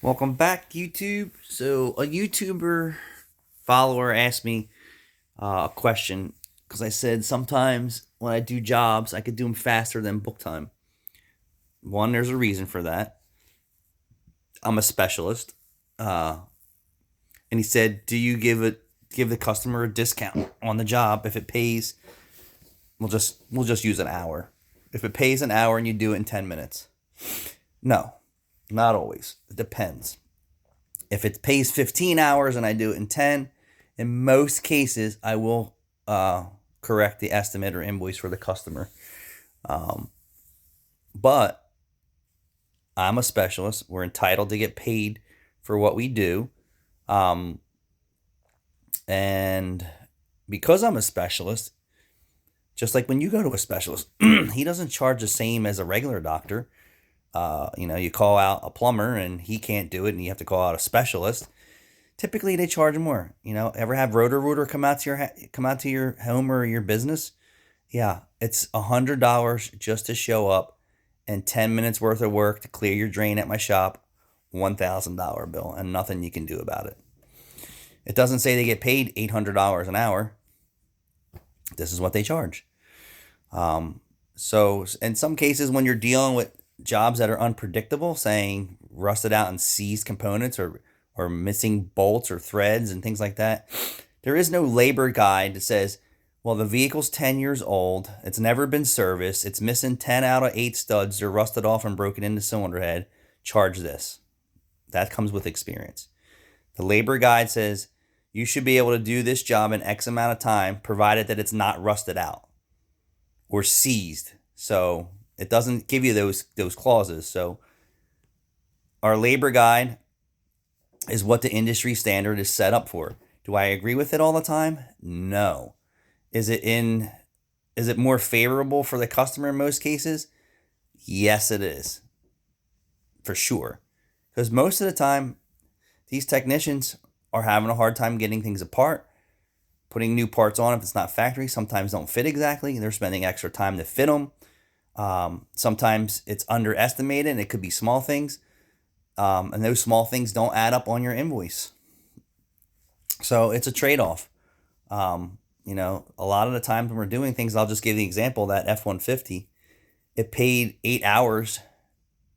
Welcome back, YouTube. So, a YouTuber follower asked me a question because I said sometimes when I do jobs, I could do them faster than book time. One, there's a reason for that. I'm a specialist, uh, and he said, "Do you give the customer a discount on the job if it pays? We'll just use an hour. If it pays an hour and you do it in 10 minutes, no, not always. It depends. If it pays 15 hours and I do it in 10, in most cases, I will correct the estimate or invoice for the customer. Um, but I'm a specialist. We're entitled to get paid for what we do. Um, and because I'm a specialist, just like when you go to a specialist, he doesn't charge the same as a regular doctor. You call out a plumber and he can't do it, and you have to call out a specialist. Typically, they charge more. Ever have Roto-Rooter come out to your home or your business? Yeah, it's $100 just to show up and 10 minutes worth of work to clear your drain at my shop. $1,000 bill and nothing you can do about it. It doesn't say they get paid $800 an hour. This is what they charge. So in some cases, when you're dealing with jobs that are unpredictable, saying rusted out and seized components or missing bolts or threads and things like that, there is no labor guide that says, well, the vehicle's 10 years old, it's never been serviced, it's missing 10 out of 8 studs, they're rusted off and broken into cylinder head, charge this. That comes with experience. The labor guide says you should be able to do this job in X amount of time, provided that it's not rusted out or seized. So it doesn't give you those clauses. So our labor guide is what the industry standard is set up for. Do I agree with it all the time? No. Is it more favorable for the customer in most cases? Yes, it is. For sure. Because most of the time, these technicians are having a hard time getting things apart, putting new parts on if it's not factory. Sometimes don't fit exactly. They're spending extra time to fit them. Sometimes it's underestimated and it could be small things. And those small things don't add up on your invoice. So it's a trade-off. A lot of the times when we're doing things, I'll just give the example that F-150, it paid 8 hours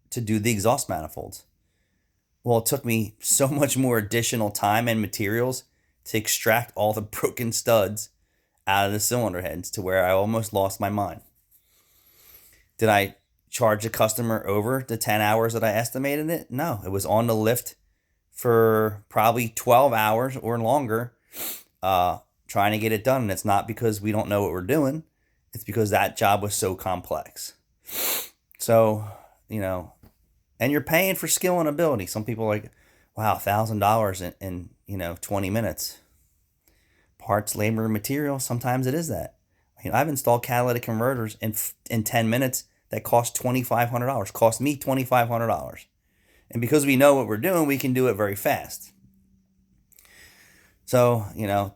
to do the exhaust manifolds. Well, it took me so much more additional time and materials to extract all the broken studs out of the cylinder heads to where I almost lost my mind. Did I charge the customer over the 10 hours that I estimated it? No, it was on the lift for probably 12 hours or longer trying to get it done. And it's not because we don't know what we're doing. It's because that job was so complex. So, and you're paying for skill and ability. Some people are like, wow, $1,000 in 20 minutes. Parts, labor, and material, sometimes it is that. I've installed catalytic converters in 10 minutes that cost $2,500. Cost me $2,500. And because we know what we're doing, we can do it very fast. So,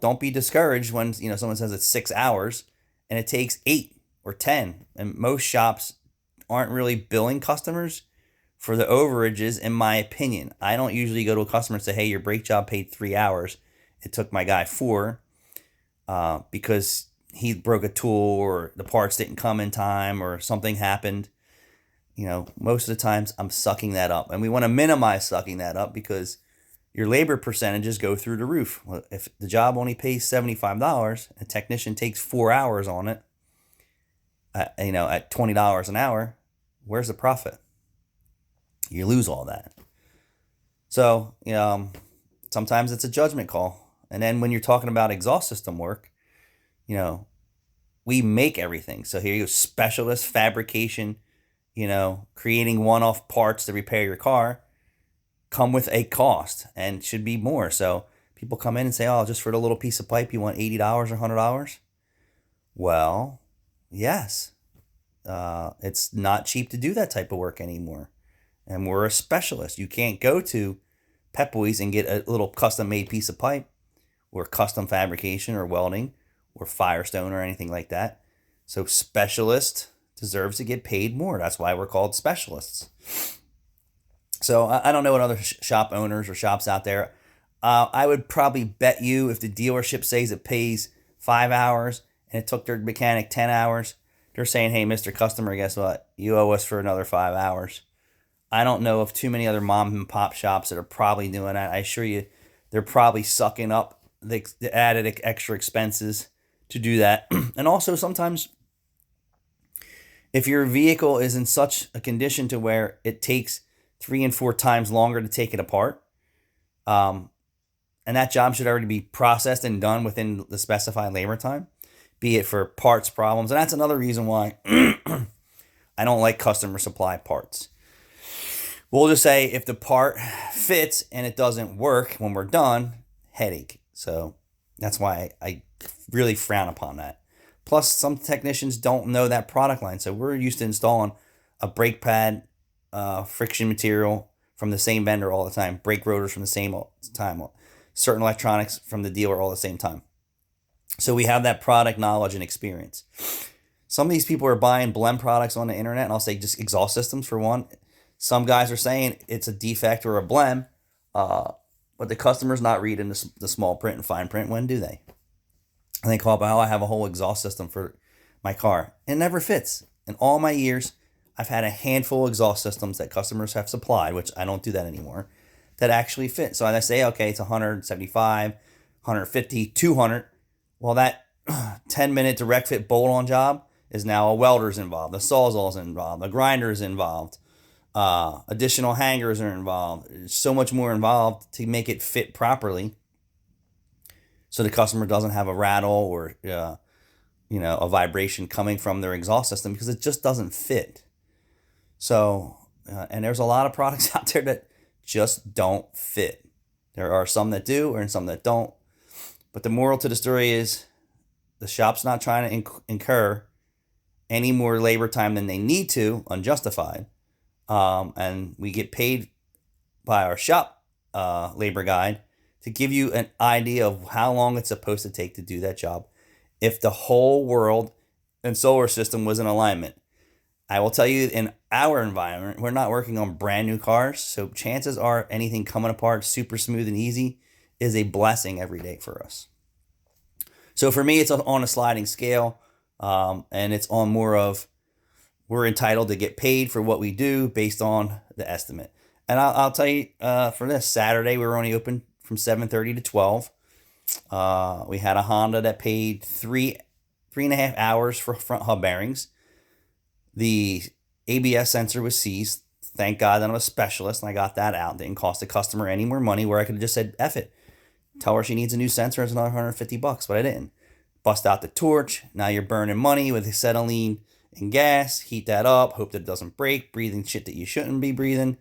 don't be discouraged when, someone says it's 6 hours and it takes 8 or 10. And most shops aren't really billing customers for the overages, in my opinion. I don't usually go to a customer and say, hey, your brake job paid 3 hours. It took my guy 4 because he broke a tool or the parts didn't come in time or something happened. Most of the times I'm sucking that up. And we want to minimize sucking that up because your labor percentages go through the roof. Well, if the job only pays $75, a technician takes 4 hours on it, at $20 an hour, where's the profit? You lose all that. So, sometimes it's a judgment call. And then when you're talking about exhaust system work, we make everything. So here you go, specialist fabrication, creating one-off parts to repair your car come with a cost and should be more. So people come in and say, oh, just for the little piece of pipe, you want $80 or $100? Well, yes. It's not cheap to do that type of work anymore. And we're a specialist. You can't go to Pep Boys and get a little custom-made piece of pipe or custom fabrication or welding or Firestone or anything like that. So specialist deserves to get paid more. That's why we're called specialists. So I don't know what other shop owners or shops out there. I would probably bet you if the dealership says it pays 5 hours and it took their mechanic 10 hours, they're saying, hey, Mr. Customer, guess what? You owe us for another 5 hours. I don't know of too many other mom and pop shops that are probably doing that. I assure you, they're probably sucking up the added extra expenses to do that. And also, sometimes if your vehicle is in such a condition to where it takes 3 and 4 times longer to take it apart, um, and that job should already be processed and done within the specified labor time, be it for parts problems. And that's another reason why I don't like customer supply parts. We'll just say if the part fits and it doesn't work when we're done, headache. So that's why I really frown upon that. Plus, some technicians don't know that product line. So we're used to installing a brake pad, friction material from the same vendor all the time, brake rotors from the same time, certain electronics from the dealer all the same time. So we have that product knowledge and experience. Some of these people are buying blend products on the internet, and I'll say just exhaust systems for one. Some guys are saying it's a defect or a blem, but the customer's not reading the small print and fine print. When do they? And they call up, oh, I have a whole exhaust system for my car. It never fits. In all my years, I've had a handful of exhaust systems that customers have supplied, which I don't do that anymore, that actually fit. So I say, okay, it's 175, 150, 200. Well, that 10-minute direct fit bolt-on job is now a welder's involved, a sawzall's involved, a grinder's involved, additional hangers are involved. There's so much more involved to make it fit properly, so the customer doesn't have a rattle or a vibration coming from their exhaust system because it just doesn't fit. So, and there's a lot of products out there that just don't fit. There are some that do and some that don't. But the moral to the story is the shop's not trying to incur any more labor time than they need to, unjustified. And we get paid by our shop labor guide to give you an idea of how long it's supposed to take to do that job. If the whole world and solar system was in alignment, I will tell you, in our environment, we're not working on brand new cars. So chances are anything coming apart super smooth and easy is a blessing every day for us. So for me, it's on a sliding scale, and it's on more of we're entitled to get paid for what we do based on the estimate. And I'll tell you, for this Saturday, we were only open from 7:30 to 12. We had a Honda that paid 3.5 hours for front hub bearings. The ABS sensor was seized. Thank God that I'm a specialist and I got that out. It didn't cost the customer any more money, where I could have just said, F it. Tell her she needs a new sensor. It's another $150, but I didn't. Bust out the torch. Now you're burning money with acetylene and gas. Heat that up. Hope that it doesn't break. Breathing shit that you shouldn't be breathing.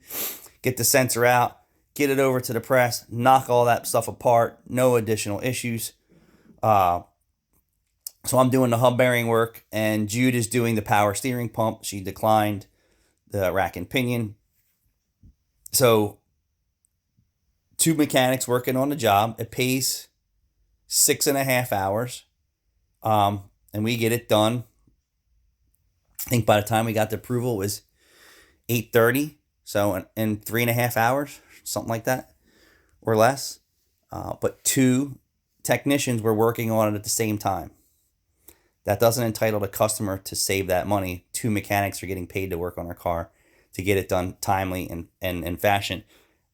Get the sensor out. Get it over to the press. Knock all that stuff apart. No additional issues. So I'm doing the hub bearing work, and Jude is doing the power steering pump. She declined the rack and pinion. So 2 mechanics working on the job. It pays 6.5 hours. And we get it done. I think by the time we got the approval, it was 8:30. So in 3.5 hours, something like that, or less. But 2 technicians were working on it at the same time. That doesn't entitle the customer to save that money. 2 mechanics are getting paid to work on our car to get it done timely and in fashion.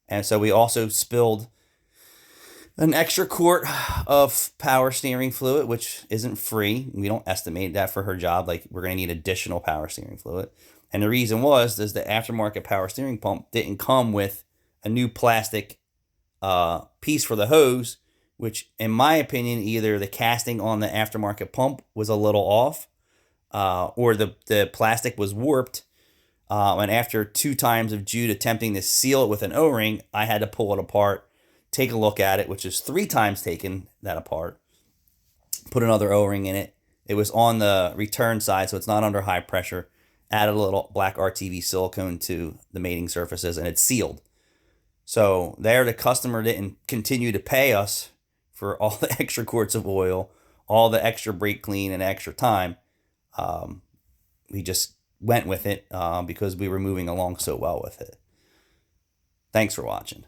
And so we also spilled an extra quart of power steering fluid, which isn't free. We don't estimate that for her job. Like, we're going to need additional power steering fluid. And the reason is the aftermarket power steering pump didn't come with a new plastic piece for the hose, which, in my opinion, either the casting on the aftermarket pump was a little off, or the plastic was warped. And after 2 times of Jude attempting to seal it with an O-ring, I had to pull it apart, take a look at it, which is 3 times taking that apart, put another O-ring in it. It was on the return side, so it's not under high pressure. Added a little black RTV silicone to the mating surfaces, and it's sealed. So there, the customer didn't continue to pay us for all the extra quarts of oil, all the extra brake clean and extra time. We just went with it because we were moving along so well with it. Thanks for watching.